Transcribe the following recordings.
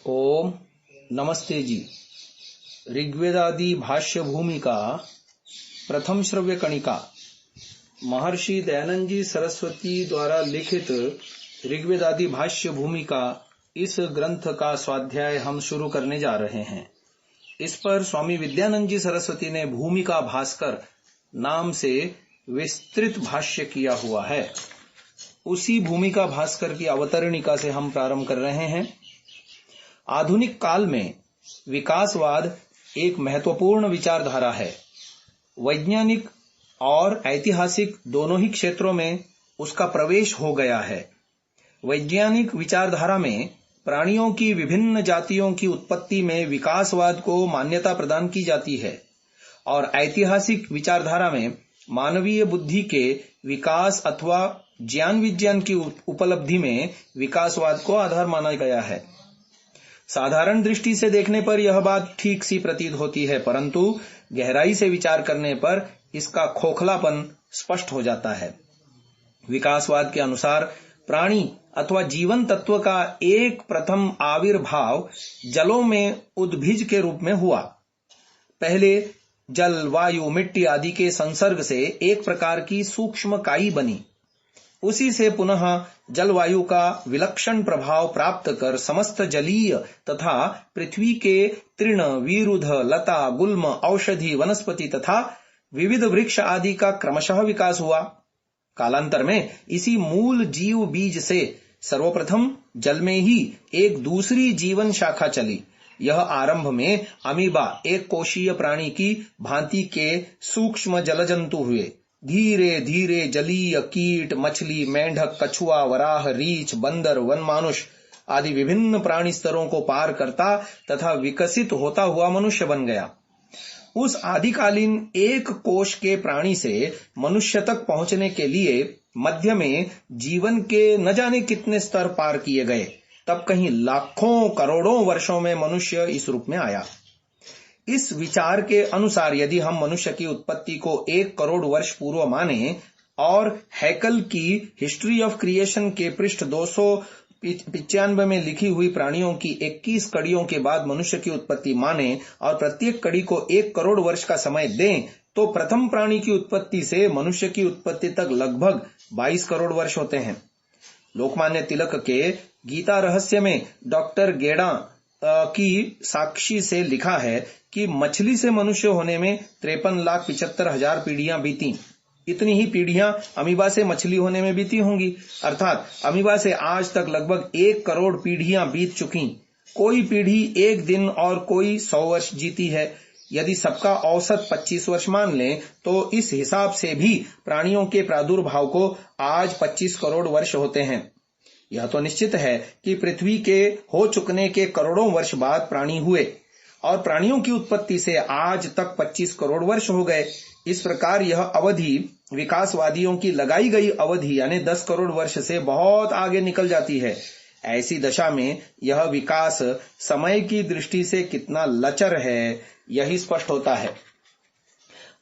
ओम नमस्ते जी। ऋग्वेदादि भाष्य भूमिका प्रथम श्रव्य कणिका महर्षि दयानंद जी सरस्वती द्वारा लिखित ऋग्वेदादि भाष्य भूमिका इस ग्रंथ का स्वाध्याय हम शुरू करने जा रहे हैं। इस पर स्वामी विद्यानंद जी सरस्वती ने भूमिका भास्कर नाम से विस्तृत भाष्य किया हुआ है। उसी भूमिका भास्कर की अवतरणिका से हम प्रारंभ कर रहे हैं। आधुनिक काल में विकासवाद एक महत्वपूर्ण विचारधारा है। वैज्ञानिक और ऐतिहासिक दोनों ही क्षेत्रों में उसका प्रवेश हो गया है। वैज्ञानिक विचारधारा में प्राणियों की विभिन्न जातियों की उत्पत्ति में विकासवाद को मान्यता प्रदान की जाती है और ऐतिहासिक विचारधारा में मानवीय बुद्धि के विकास अथवा ज्ञान विज्ञान की उपलब्धि में विकासवाद को आधार माना गया है। साधारण दृष्टि से देखने पर यह बात ठीक सी प्रतीत होती है, परंतु गहराई से विचार करने पर इसका खोखलापन स्पष्ट हो जाता है। विकासवाद के अनुसार प्राणी अथवा जीवन तत्व का एक प्रथम आविर्भाव जलों में उद्भिज के रूप में हुआ। पहले जल, वायु, मिट्टी आदि के संसर्ग से एक प्रकार की सूक्ष्म काई बनी। उसी से पुनः जलवायु का विलक्षण प्रभाव प्राप्त कर समस्त जलीय तथा पृथ्वी के तृण, वीरुध, लता, गुल्म, औषधि, वनस्पति तथा विविध वृक्ष आदि का क्रमशः विकास हुआ। कालांतर में इसी मूल जीव बीज से सर्वप्रथम जल में ही एक दूसरी जीवन शाखा चली। यह आरंभ में अमीबा एक कोशीय प्राणी की भांति के सूक्ष्म जलजंतु हुए। धीरे धीरे जलीय कीट, मछली, मेंढक, कछुआ, वराह, रीछ, बंदर, वन मानुष आदि विभिन्न प्राणी स्तरों को पार करता तथा विकसित होता हुआ मनुष्य बन गया। उस आदिकालीन एक कोश के प्राणी से मनुष्य तक पहुंचने के लिए मध्य में जीवन के न जाने कितने स्तर पार किए गए। तब कहीं लाखों करोड़ों वर्षों में मनुष्य इस रूप में आया। इस विचार के अनुसार यदि हम मनुष्य की उत्पत्ति को 1 करोड़ वर्ष पूर्व माने और हैकल की हिस्ट्री ऑफ क्रिएशन के पृष्ठ 295 में लिखी हुई प्राणियों की 21 कड़ियों के बाद मनुष्य की उत्पत्ति माने और प्रत्येक कड़ी को 1 करोड़ वर्ष का समय दें, तो प्रथम प्राणी की उत्पत्ति से मनुष्य की उत्पत्ति तक लगभग 22 करोड़ वर्ष होते हैं। लोकमान्य तिलक के गीता रहस्य में डॉक्टर गेड़ा की साक्षी से लिखा है कि मछली से मनुष्य होने में 53,75,000 पीढ़ियां बीती। इतनी ही पीढ़ियां अमीबा से मछली होने में बीती होंगी। अर्थात अमीबा से आज तक लगभग 1 करोड़ पीढ़ियां बीत चुकी। कोई पीढ़ी 1 दिन और कोई 100 वर्ष जीती है। यदि सबका औसत 25 वर्ष मान लें तो इस हिसाब से भी प्राणियों के प्रादुर्भाव को आज 25 करोड़ वर्ष होते हैं। यह तो निश्चित है कि पृथ्वी के हो चुकने के करोड़ों वर्ष बाद प्राणी हुए और प्राणियों की उत्पत्ति से आज तक 25 करोड़ वर्ष हो गए। इस प्रकार यह अवधि विकासवादियों की लगाई गई अवधि यानी 10 करोड़ वर्ष से बहुत आगे निकल जाती है। ऐसी दशा में यह विकास समय की दृष्टि से कितना लचर है यही स्पष्ट होता है।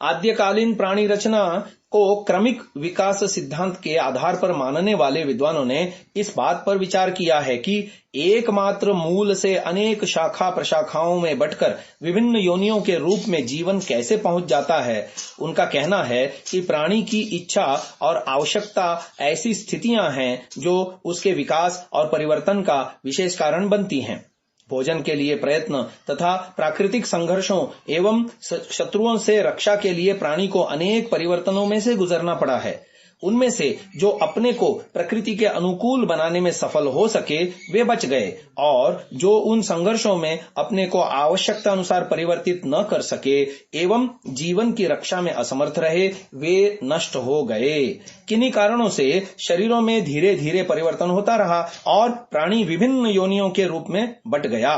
आद्यकालीन प्राणी रचना को क्रमिक विकास सिद्धांत के आधार पर मानने वाले विद्वानों ने इस बात पर विचार किया है कि एकमात्र मूल से अनेक शाखा प्रशाखाओं में बंटकर विभिन्न योनियों के रूप में जीवन कैसे पहुंच जाता है। उनका कहना है कि प्राणी की इच्छा और आवश्यकता ऐसी स्थितियां हैं जो उसके विकास और परिवर्तन का विशेष कारण बनती हैं। भोजन के लिए प्रयत्न तथा प्राकृतिक संघर्षों एवं शत्रुओं से रक्षा के लिए प्राणी को अनेक परिवर्तनों में से गुजरना पड़ा है। उनमें से जो अपने को प्रकृति के अनुकूल बनाने में सफल हो सके वे बच गए और जो उन संघर्षों में अपने को आवश्यकता अनुसार परिवर्तित न कर सके एवं जीवन की रक्षा में असमर्थ रहे वे नष्ट हो गए। किन्हीं कारणों से शरीरों में धीरे धीरे परिवर्तन होता रहा और प्राणी विभिन्न योनियों के रूप में बंट गया।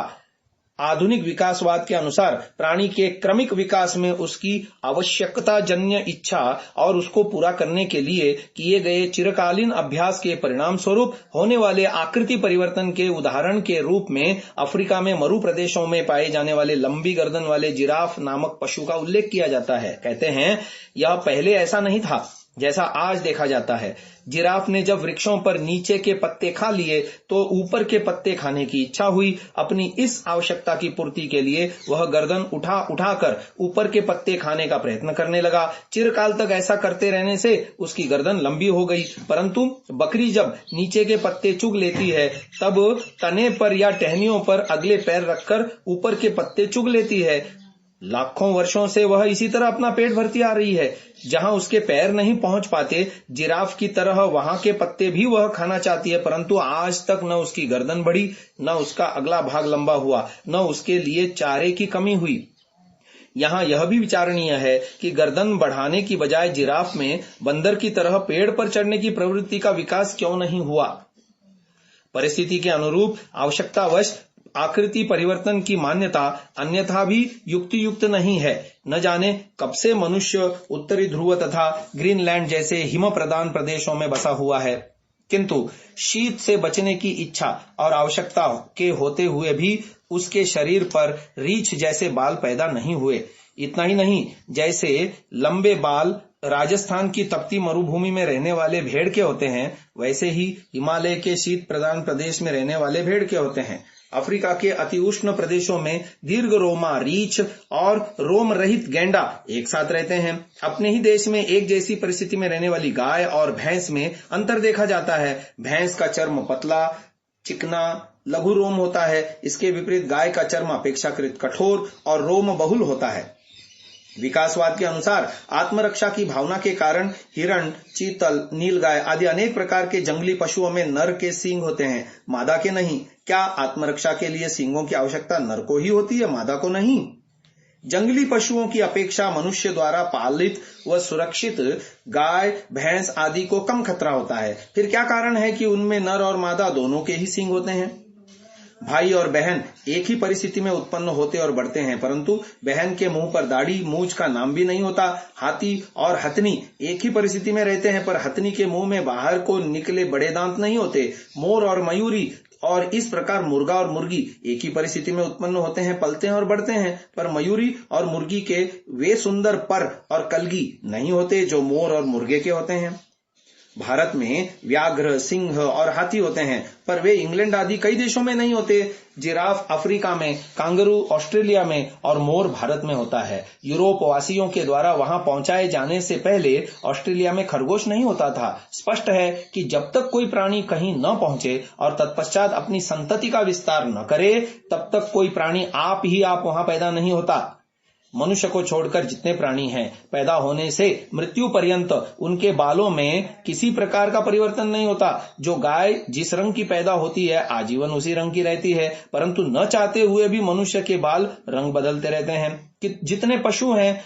आधुनिक विकासवाद के अनुसार प्राणी के क्रमिक विकास में उसकी आवश्यकता जन्य इच्छा और उसको पूरा करने के लिए किए गए चिरकालीन अभ्यास के परिणाम स्वरूप होने वाले आकृति परिवर्तन के उदाहरण के रूप में अफ्रीका में मरु प्रदेशों में पाए जाने वाले लंबी गर्दन वाले जिराफ नामक पशु का उल्लेख किया जाता है। कहते हैं यह पहले ऐसा नहीं था। जैसा आज देखा जाता है। जिराफ ने जब वृक्षों पर नीचे के पत्ते खा लिए तो ऊपर के पत्ते खाने की इच्छा हुई। अपनी इस आवश्यकता की पूर्ति के लिए वह गर्दन उठा उठाकर ऊपर के पत्ते खाने का प्रयत्न करने लगा। चिरकाल तक ऐसा करते रहने से उसकी गर्दन लंबी हो गई। परंतु बकरी जब नीचे के पत्ते चुग लेती है तब तने पर या टहनियों पर अगले पैर रखकर ऊपर के पत्ते चुग लेती है। लाखों वर्षों से वह इसी तरह अपना पेट भरती आ रही है। जहां उसके पैर नहीं पहुंच पाते, जिराफ की तरह वहां के पत्ते भी वह खाना चाहती है, परंतु आज तक न उसकी गर्दन बढ़ी, न उसका अगला भाग लंबा हुआ, न उसके लिए चारे की कमी हुई। यहाँ यह भी विचारणीय है कि गर्दन बढ़ाने की बजाय जिराफ में बंदर की तरह पेड़ पर चढ़ने की प्रवृत्ति का विकास क्यों नहीं हुआ। परिस्थिति के अनुरूप आवश्यकतावश आकृति परिवर्तन की मान्यता अन्यथा भी युक्तियुक्त नहीं है। न जाने कब से मनुष्य उत्तरी ध्रुव तथा ग्रीनलैंड जैसे हिम प्रधान प्रदेशों में बसा हुआ है, किंतु शीत से बचने की इच्छा और आवश्यकता के होते हुए भी उसके शरीर पर रीछ जैसे बाल पैदा नहीं हुए। इतना ही नहीं, जैसे लंबे बाल राजस्थान की तपती मरुभूमि में रहने वाले भेड़ के होते हैं, वैसे ही हिमालय के शीत प्रधान प्रदेश में रहने वाले भेड़ के होते हैं। अफ्रीका के अति उष्ण प्रदेशों में दीर्घ रोमा रीछ और रोम रहित गैंडा एक साथ रहते हैं। अपने ही देश में एक जैसी परिस्थिति में रहने वाली गाय और भैंस में अंतर देखा जाता है। भैंस का चर्म पतला, चिकना, लघु रोम होता है। इसके विपरीत गाय का चर्म अपेक्षाकृत कठोर और रोम बहुल होता है। विकासवाद के अनुसार आत्मरक्षा की भावना के कारण हिरण, चीतल, नीलगाय आदि अनेक प्रकार के जंगली पशुओं में नर के सींग होते हैं, मादा के नहीं। क्या आत्मरक्षा के लिए सींगों की आवश्यकता नर को ही होती है, मादा को नहीं? जंगली पशुओं की अपेक्षा मनुष्य द्वारा पालित व सुरक्षित गाय, भैंस आदि को कम खतरा होता है। फिर क्या कारण है कि उनमें नर और मादा दोनों के ही सींग होते हैं? भाई और बहन एक ही परिस्थिति में उत्पन्न होते और बढ़ते हैं, परंतु बहन के मुंह पर दाढ़ी मूछ का नाम भी नहीं होता। हाथी और हथनी एक ही परिस्थिति में रहते हैं, पर हथनी के मुंह में बाहर को निकले बड़े दांत नहीं होते। मोर और मयूरी और इस प्रकार मुर्गा और मुर्गी एक ही परिस्थिति में उत्पन्न होते हैं, पलते हैं और बढ़ते हैं, पर मयूरी और मुर्गी के वे सुंदर पर और कलगी नहीं होते जो मोर और मुर्गे के होते हैं। भारत में व्याघ्र, सिंह और हाथी होते हैं, पर वे इंग्लैंड आदि कई देशों में नहीं होते। जिराफ अफ्रीका में, कांगारू ऑस्ट्रेलिया में और मोर भारत में होता है। यूरोप वासियों के द्वारा वहां पहुंचाए जाने से पहले ऑस्ट्रेलिया में खरगोश नहीं होता था। स्पष्ट है कि जब तक कोई प्राणी कहीं न पहुंचे और तत्पश्चात अपनी संतति का विस्तार न करे, तब तक कोई प्राणी आप ही आप वहां पैदा नहीं होता। मनुष्य को छोड़कर जितने प्राणी हैं, पैदा होने से मृत्यु पर्यंत उनके बालों में किसी प्रकार का परिवर्तन नहीं होता। जो गाय जिस रंग की पैदा होती है, आजीवन उसी रंग की रहती है, परंतु न चाहते हुए भी मनुष्य के बाल रंग बदलते रहते हैं। जितने पशु हैं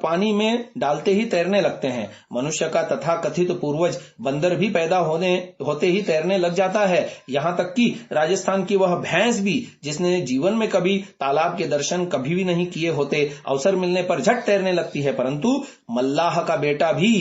पानी में डालते ही तैरने लगते हैं। मनुष्य का तथाकथित पूर्वज बंदर भी पैदा होते ही तैरने लग जाता है। यहाँ तक कि राजस्थान की वह भैंस भी, जिसने जीवन में कभी तालाब के दर्शन कभी भी नहीं किए होते, अवसर मिलने पर झट तैरने लगती है। परंतु मल्लाह का बेटा भी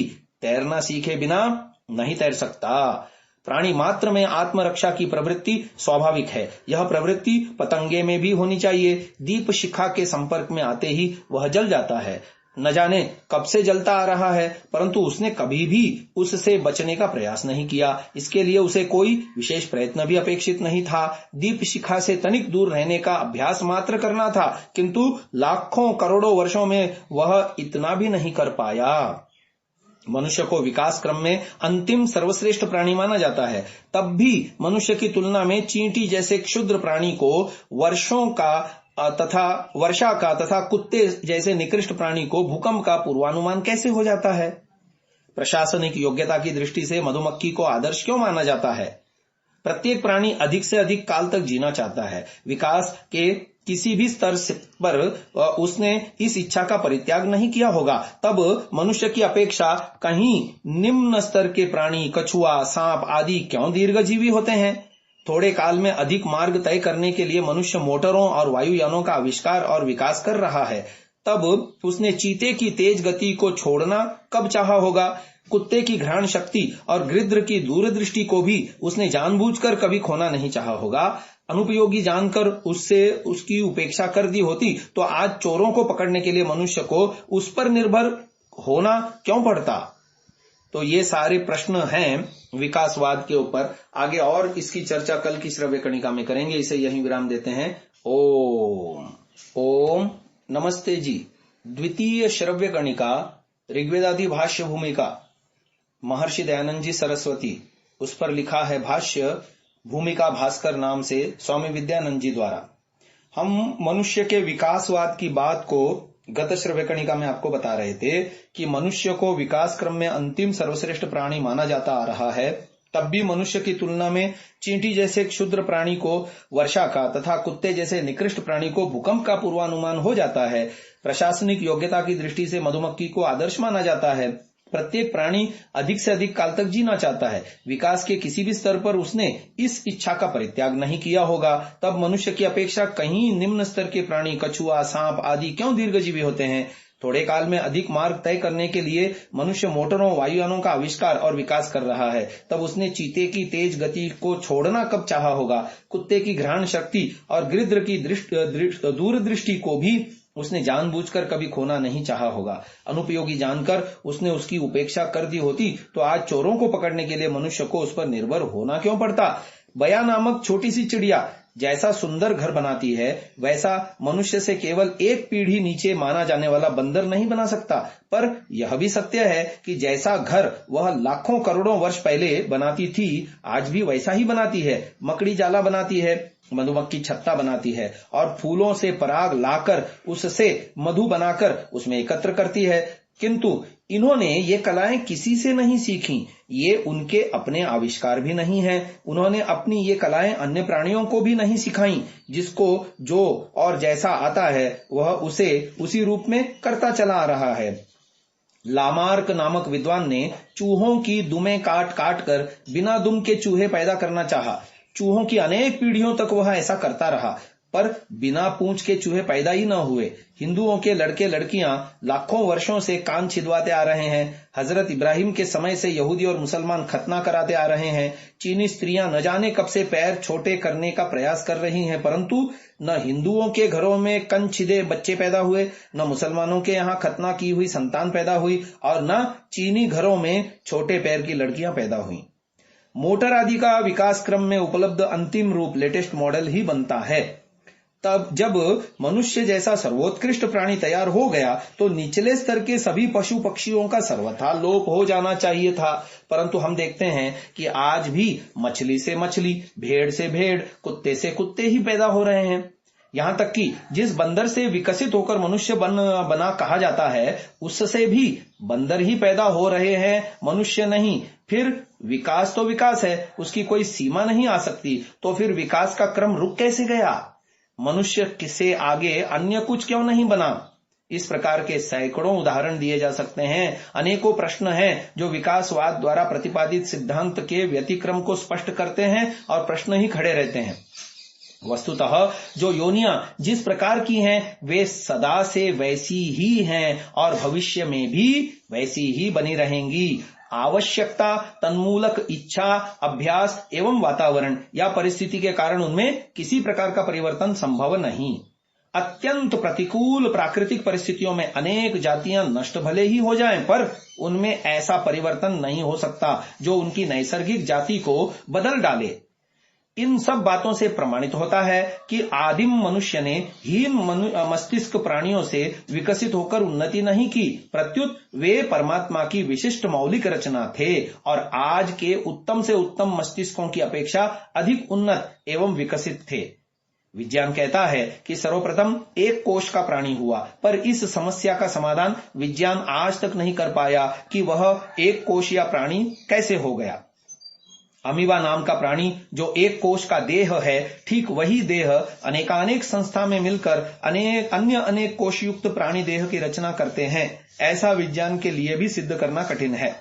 तैरना सीखे बिना नहीं तैर सकता। प्राणी मात्र में आत्मरक्षा की प्रवृत्ति स्वाभाविक है। यह प्रवृत्ति पतंगे में भी होनी चाहिए। दीप शिखा के संपर्क में आते ही वह जल जाता है। न जाने कब से जलता आ रहा है, परंतु उसने कभी भी उससे बचने का प्रयास नहीं किया। इसके लिए उसे कोई विशेष प्रयत्न भी अपेक्षित नहीं था। दीप शिखा से तनिक दूर रहने का अभ्यास मात्र करना था, किंतु लाखों करोड़ों वर्षों में वह इतना भी नहीं कर पाया। मनुष्य को विकास क्रम में अंतिम सर्वश्रेष्ठ प्राणी माना जाता है। तब भी मनुष्य की तुलना में चींटी जैसे क्षुद्र प्राणी को वर्षा का तथा कुत्ते जैसे निकृष्ट प्राणी को भूकंप का पूर्वानुमान कैसे हो जाता है? प्रशासनिक योग्यता की दृष्टि से मधुमक्खी को आदर्श क्यों माना जाता है? प्रत्येक प्राणी अधिक से अधिक काल तक जीना चाहता है। विकास के किसी भी स्तर पर उसने इस इच्छा का परित्याग नहीं किया होगा। तब मनुष्य की अपेक्षा कहीं निम्न स्तर के प्राणी, कछुआ, सांप आदि क्यों दीर्घजीवी होते हैं? थोड़े काल में अधिक मार्ग तय करने के लिए मनुष्य मोटरों और वायुयानों का आविष्कार और विकास कर रहा है। तब उसने चीते की तेज गति को छोड़ना कब चाहा होगा? कुत्ते की घ्राण शक्ति और गृध्र की दूरदृष्टि को भी उसने जानबूझकर कभी खोना नहीं चाहा होगा। अनुपयोगी जानकर उसकी उपेक्षा कर दी होती तो आज चोरों को पकड़ने के लिए मनुष्य को उस पर निर्भर होना क्यों पड़ता? तो ये सारे प्रश्न हैं विकासवाद के ऊपर। आगे और इसकी चर्चा कल की श्रव्य कणिका में करेंगे। इसे यहीं विराम देते हैं। ओम ओम नमस्ते जी। द्वितीय श्रव्य कणिका ऋग्वेदादि भाष्य भूमिका, महर्षि दयानंद जी सरस्वती, उस पर लिखा है भाष्य भूमिका भास्कर नाम से स्वामी विद्यानंद जी द्वारा। हम मनुष्य के विकासवाद की बात को गत श्रव्य कणिका में आपको बता रहे थे कि मनुष्य को विकास क्रम में अंतिम सर्वश्रेष्ठ प्राणी माना जाता आ रहा है। तब भी मनुष्य की तुलना में चींटी जैसे क्षुद्र प्राणी को वर्षा का तथा कुत्ते जैसे निकृष्ट प्राणी को भूकंप का पूर्वानुमान हो जाता है। प्रशासनिक योग्यता की दृष्टि से मधुमक्खी को आदर्श माना जाता है। प्रत्येक प्राणी अधिक से अधिक काल तक जीना चाहता है। विकास के किसी भी स्तर पर उसने इस इच्छा का परित्याग नहीं किया होगा। तब मनुष्य की अपेक्षा कहीं निम्न स्तर के प्राणी कछुआ, सांप आदि क्यों दीर्घजीवी होते हैं? थोड़े काल में अधिक मार्ग तय करने के लिए मनुष्य मोटरों, वायुयानों का आविष्कार और विकास कर रहा है। तब उसने चीते की तेज गति को छोड़ना कब चाहा होगा? कुत्ते की घ्राण शक्ति और गिद्ध की दूरदृष्टि को भी उसने जानबूझकर कभी खोना नहीं चाहा होगा। अनुपयोगी जानकर उसने उसकी उपेक्षा कर दी होती तो आज चोरों को पकड़ने के लिए मनुष्य को उस पर निर्भर होना क्यों पड़ता? बया नामक छोटी सी चिड़िया जैसा सुंदर घर बनाती है, वैसा मनुष्य से केवल एक पीढ़ी नीचे माना जाने वाला बंदर नहीं बना सकता। पर यह भी सत्य है कि जैसा घर वह लाखों करोड़ों वर्ष पहले बनाती थी, आज भी वैसा ही बनाती है। मकड़ी जाला बनाती है, मधुमक्खी छत्ता बनाती है और फूलों से पराग लाकर उससे मधु बनाकर उसमें एकत्र करती है। किंतु इन्होंने ये कलाएं किसी से नहीं सीखी। ये उनके अपने आविष्कार भी नहीं है। उन्होंने अपनी ये कलाएं अन्य प्राणियों को भी नहीं सिखाई। जिसको जो और जैसा आता है वह उसे उसी रूप में करता चला आ रहा है। लामार्क नामक विद्वान ने चूहों की दुमें काट काट कर बिना दुम के चूहे पैदा करना चाहा। चूहों की अनेक पीढ़ियों तक वह ऐसा करता रहा, पर बिना पूंछ के चूहे पैदा ही न हुए। हिंदुओं के लड़के लड़कियां लाखों वर्षों से कान छिदवाते आ रहे हैं। हजरत इब्राहिम के समय से यहूदी और मुसलमान खतना कराते आ रहे हैं। चीनी स्त्रियां न जाने कब से पैर छोटे करने का प्रयास कर रही हैं, परंतु न हिंदुओं के घरों में कन छिदे बच्चे पैदा हुए, न मुसलमानों के यहाँ खतना की हुई संतान पैदा हुई, और न चीनी घरों में छोटे पैर की लड़कियां पैदा हुई। मोटर आदि का विकास क्रम में उपलब्ध अंतिम रूप लेटेस्ट मॉडल ही बनता है। तब जब मनुष्य जैसा सर्वोत्कृष्ट प्राणी तैयार हो गया तो निचले स्तर के सभी पशु पक्षियों का सर्वथा लोप हो जाना चाहिए था। परंतु हम देखते हैं कि आज भी मछली से मछली, भेड़ से भेड़, कुत्ते से कुत्ते ही पैदा हो रहे हैं। यहाँ तक कि जिस बंदर से विकसित होकर मनुष्य बना कहा जाता है, उससे भी बंदर ही पैदा हो रहे हैं, मनुष्य नहीं। फिर विकास तो विकास है, उसकी कोई सीमा नहीं आ सकती। तो फिर विकास का क्रम रुक कैसे गया? मनुष्य से आगे अन्य कुछ क्यों नहीं बना? इस प्रकार के सैकड़ों उदाहरण दिए जा सकते हैं। अनेकों प्रश्न हैं जो विकासवाद द्वारा प्रतिपादित सिद्धांत के व्यतिक्रम को स्पष्ट करते हैं और प्रश्न ही खड़े रहते हैं। वस्तुतः जो योनियां जिस प्रकार की हैं वे सदा से वैसी ही हैं और भविष्य में भी वैसी ही बनी रहेंगी। आवश्यकता, तन्मूलक इच्छा, अभ्यास एवं वातावरण या परिस्थिति के कारण उनमें किसी प्रकार का परिवर्तन संभव नहीं। अत्यंत प्रतिकूल प्राकृतिक परिस्थितियों में अनेक जातियां नष्ट भले ही हो जाएं, पर उनमें ऐसा परिवर्तन नहीं हो सकता जो उनकी नैसर्गिक जाति को बदल डाले। इन सब बातों से प्रमाणित होता है कि आदिम मनुष्य ने हीन मस्तिष्क प्राणियों से विकसित होकर उन्नति नहीं की, प्रत्युत वे परमात्मा की विशिष्ट मौलिक रचना थे और आज के उत्तम से उत्तम मस्तिष्कों की अपेक्षा अधिक उन्नत एवं विकसित थे। विज्ञान कहता है कि सर्वप्रथम एक कोश का प्राणी हुआ, पर इस समस्या का समाधान विज्ञान आज तक नहीं कर पाया कि वह एक कोश या प्राणी कैसे हो गया। अमीबा नाम का प्राणी जो एक कोश का देह है, ठीक वही देह अनेकानेक संस्था में मिलकर अनेक कोश युक्त प्राणी देह की रचना करते हैं। ऐसा विज्ञान के लिए भी सिद्ध करना कठिन है।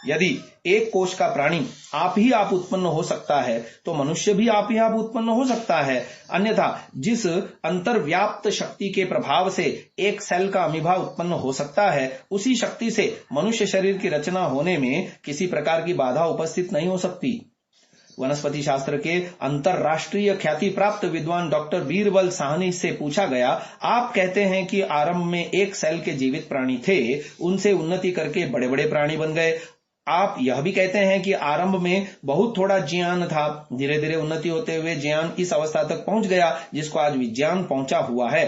यदि एक कोश का प्राणी आप ही आप उत्पन्न हो सकता है तो मनुष्य भी आप ही आप उत्पन्न हो सकता है। अन्यथा जिस अंतर्व्याप्त शक्ति के प्रभाव से एक सेल का अमीबा उत्पन्न हो सकता है, उसी शक्ति से मनुष्य शरीर की रचना होने में किसी प्रकार की बाधा उपस्थित नहीं हो सकती। वनस्पति शास्त्र के अंतरराष्ट्रीय ख्याति प्राप्त विद्वान डॉक्टर बीरबल साहनी से पूछा गया, आप कहते हैं कि आरंभ में एक सेल के जीवित प्राणी थे, उनसे उन्नति करके बड़े बड़े प्राणी बन गए, आप यह भी कहते हैं कि आरंभ में बहुत थोड़ा ज्ञान था, धीरे धीरे उन्नति होते हुए ज्ञान इस अवस्था तक पहुंच गया जिसको आज विज्ञान पहुंचा हुआ है।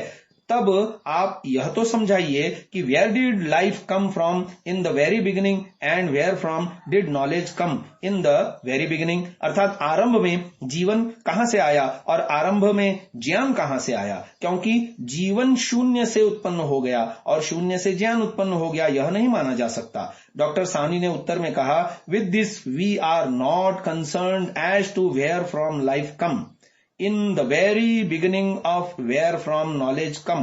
तब आप यह तो समझाइए कि where did life come from in the very beginning and where from did knowledge come in the very beginning. अर्थात आरंभ में जीवन कहां से आया और आरंभ में ज्ञान कहां से आया, क्योंकि जीवन शून्य से उत्पन्न हो गया और शून्य से ज्ञान उत्पन्न हो गया, यह नहीं माना जा सकता। डॉक्टर साहनी ने उत्तर में कहा, with this we are not concerned as to where from life come in the very beginning of where from knowledge come.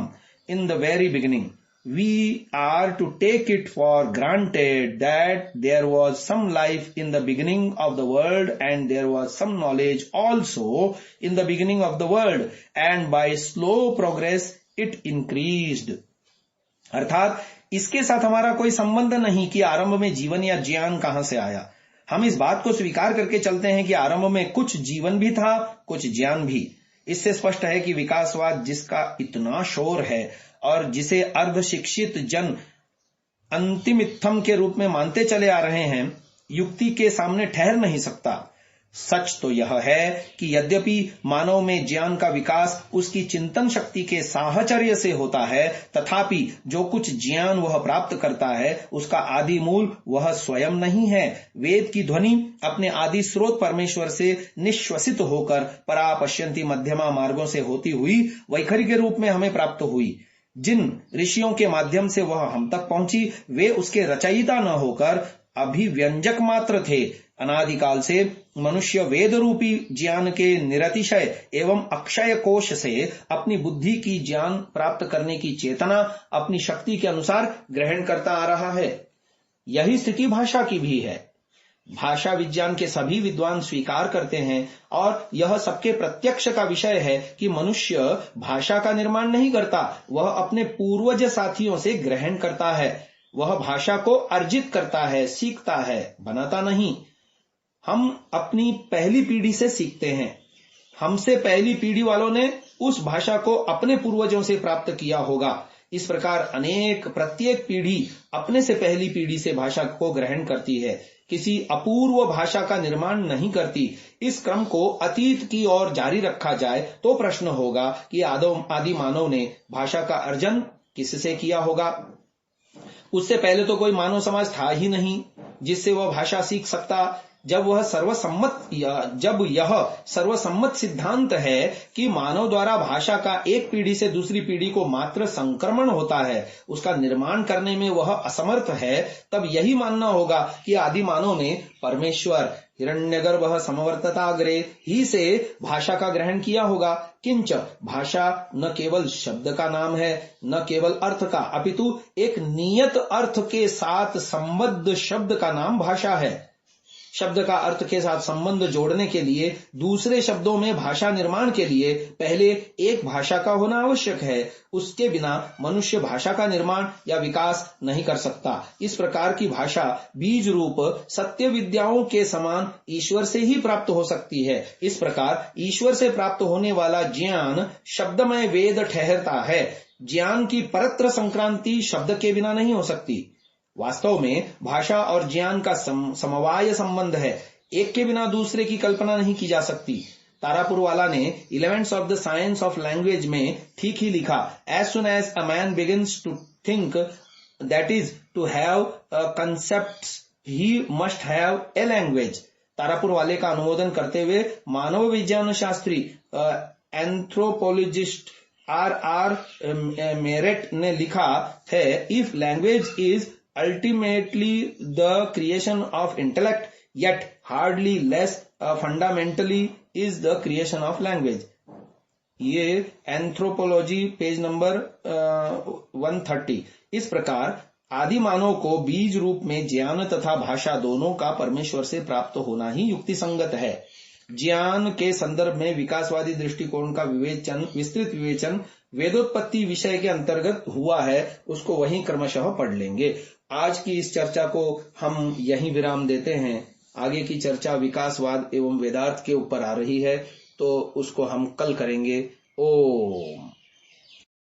In the very beginning, we are to take it for granted that there was some life in the beginning of the world and there was some knowledge also in the beginning of the world, and by slow progress it increased. अर्थात इसके साथ हमारा कोई संबंध नहीं कि आरंभ में जीवन या ज्ञान कहां से आया। हम इस बात को स्वीकार करके चलते हैं कि आरंभ में कुछ जीवन भी था, कुछ ज्ञान भी। इससे स्पष्ट है कि विकासवाद जिसका इतना शोर है और जिसे अर्ध शिक्षित जन अंतिमित्थम के रूप में मानते चले आ रहे हैं, युक्ति के सामने ठहर नहीं सकता। सच तो यह है कि यद्यपि मानव में ज्ञान का विकास उसकी चिंतन शक्ति के साहचर्य से होता है, तथापि जो कुछ ज्ञान वह प्राप्त करता है उसका आदि मूल वह स्वयं नहीं है। वेद की ध्वनि अपने आदि स्रोत परमेश्वर से निश्वसित होकर परा पश्यंती मध्यमा मार्गों से होती हुई वैखरी के रूप में हमें प्राप्त हुई। जिन ऋषियों के माध्यम से वह हम तक पहुंची वे उसके रचयिता न होकर अभिव्यंजक मात्र थे। अनादिकाल से मनुष्य वेद रूपी ज्ञान के निरतिशय एवं अक्षय कोश से अपनी बुद्धि की ज्ञान प्राप्त करने की चेतना अपनी शक्ति के अनुसार ग्रहण करता आ रहा है। यही स्थिति भाषा की भी है। भाषा विज्ञान के सभी विद्वान स्वीकार करते हैं और यह सबके प्रत्यक्ष का विषय है कि मनुष्य भाषा का निर्माण नहीं करता, वह अपने पूर्वज साथियों से ग्रहण करता है। वह भाषा को अर्जित करता है, सीखता है, बनाता नहीं। हम अपनी पहली पीढ़ी से सीखते हैं। हमसे पहली पीढ़ी वालों ने उस भाषा को अपने पूर्वजों से प्राप्त किया होगा। इस प्रकार प्रत्येक पीढ़ी अपने से पहली पीढ़ी से भाषा को ग्रहण करती है, किसी अपूर्व भाषा का निर्माण नहीं करती। इस क्रम को अतीत की ओर जारी रखा जाए तो प्रश्न होगा कि आदि मानव ने भाषा का अर्जन किससे किया होगा। उससे पहले तो कोई मानव समाज था ही नहीं जिससे वह भाषा सीख सकता। जब यह सर्वसम्मत सिद्धांत है कि मानव द्वारा भाषा का एक पीढ़ी से दूसरी पीढ़ी को मात्र संक्रमण होता है, उसका निर्माण करने में वह असमर्थ है, तब यही मानना होगा कि आदि मानव ने परमेश्वर हिरण्यगर्भ समवर्तताग्रे ही से भाषा का ग्रहण किया होगा। किंच भाषा न केवल शब्द का नाम है, न केवल अर्थ का, अपितु एक नियत अर्थ के साथ संबद्ध शब्द का नाम भाषा है। शब्द का अर्थ के साथ संबंध जोड़ने के लिए, दूसरे शब्दों में भाषा निर्माण के लिए पहले एक भाषा का होना आवश्यक है। उसके बिना मनुष्य भाषा का निर्माण या विकास नहीं कर सकता। इस प्रकार की भाषा बीज रूप सत्य विद्याओं के समान ईश्वर से ही प्राप्त हो सकती है। इस प्रकार ईश्वर से प्राप्त होने वाला ज्ञान शब्दमय वेद ठहरता है। ज्ञान की परत्र संक्रांति शब्द के बिना नहीं हो सकती। वास्तव में भाषा और ज्ञान का समवाय संबंध है, एक के बिना दूसरे की कल्पना नहीं की जा सकती। तारापुर वाला ने elements of the science of language में ठीक ही लिखा, as soon as a man begins to think, that is to have concepts, he must have a language. Tarapur वाले का अनुमोदन करते हुए मानव विज्ञान शास्त्री एंथ्रोपोलॉजिस्ट R.R. मेरेट ने लिखा है, if language is ultimately the creation of intellect, yet hardly less fundamentally is the creation of language. ये एंथ्रोपोलॉजी पेज नंबर 130। इस प्रकार आदि मानव को बीज रूप में ज्ञान तथा भाषा दोनों का परमेश्वर से प्राप्त होना ही युक्ति संगत है। ज्ञान के संदर्भ में विकासवादी दृष्टिकोण का विस्तृत विवेचन वेदोत्पत्ति विषय के अंतर्गत हुआ है, उसको वहीं क्रमशः पढ़ लेंगे। आज की इस चर्चा को हम यहीं विराम देते हैं। आगे की चर्चा विकासवाद एवं वेदार्थ के ऊपर आ रही है, तो उसको हम कल करेंगे। ओम।